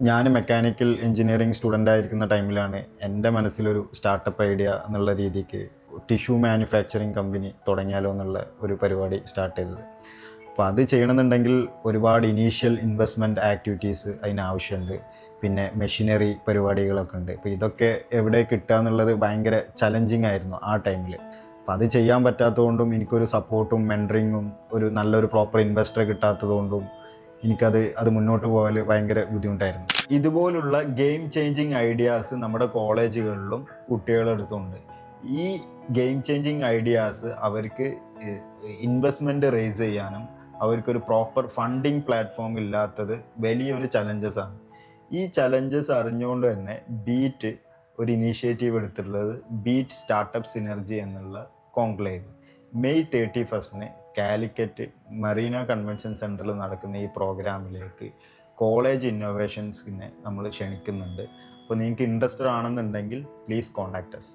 ഞാൻ mechanical engineering student ആയിരിക്കുന്ന ടൈമിലാണ് എൻ്റെ മനസ്സിലൊരു സ്റ്റാർട്ടപ്പ് ഐഡിയ എന്നുള്ള രീതിക്ക് ടിഷ്യൂ മാനുഫാക്ചറിങ് കമ്പനി തുടങ്ങിയാലോ എന്നുള്ള ഒരു പരിപാടി സ്റ്റാർട്ട് ചെയ്തത്. അപ്പോൾ അത് ചെയ്യണമെന്നുണ്ടെങ്കിൽ ഒരുപാട് ഇനീഷ്യൽ ഇൻവെസ്റ്റ്മെൻറ്റ് ആക്ടിവിറ്റീസ് അതിനാവശ്യമുണ്ട്. പിന്നെ മെഷീനറി പരിപാടികളൊക്കെ ഉണ്ട്. അപ്പോൾ ഇതൊക്കെ എവിടെ കിട്ടുക എന്നുള്ളത് ഭയങ്കര ചലഞ്ചിങ് ആയിരുന്നു ആ ടൈമിൽ. അപ്പോൾ അത് ചെയ്യാൻ പറ്റാത്തതുകൊണ്ടും എനിക്കൊരു സപ്പോർട്ടും മെൻറ്ററിങ്ങും ഒരു നല്ലൊരു പ്രോപ്പർ ഇൻവെസ്റ്ററെ കിട്ടാത്തതുകൊണ്ടും അത് മുന്നോട്ട് പോകാൻ ഭയങ്കര ബുദ്ധിമുട്ടായിരുന്നു. ഇതുപോലുള്ള ഗെയിം ചേഞ്ചിങ് ഐഡിയാസ് നമ്മുടെ കോളേജുകളിലും കുട്ടികളുടെ അടുത്തുണ്ട്. ഈ ഗെയിം ചേഞ്ചിങ് ഐഡിയാസ് അവർക്ക് ഇൻവെസ്റ്റ്മെൻറ്റ് റേസ് ചെയ്യാനും അവർക്കൊരു പ്രോപ്പർ ഫണ്ടിങ് പ്ലാറ്റ്ഫോം ഇല്ലാത്തത് വലിയൊരു ചലഞ്ചസ് ആണ്. ഈ ചലഞ്ചസ് അറിഞ്ഞുകൊണ്ട് തന്നെ ബീറ്റ് ഒരു ഇനീഷ്യേറ്റീവ് എടുത്തിട്ടുള്ളത് ബീറ്റ് സ്റ്റാർട്ടപ്പ് സിനർജി എന്നുള്ള conclave May 31 Calicut Marina convention സെൻറ്ററിൽ നടക്കുന്ന ഈ പ്രോഗ്രാമിലേക്ക് കോളേജ് ഇന്നോവേഷൻസിനെ നമ്മൾ ക്ഷണിക്കുന്നുണ്ട്. അപ്പോൾ നിങ്ങൾക്ക് ഇൻട്രസ്റ്റഡ് ആണെന്നുണ്ടെങ്കിൽ പ്ലീസ് കോൺടാക്ട് അസ്.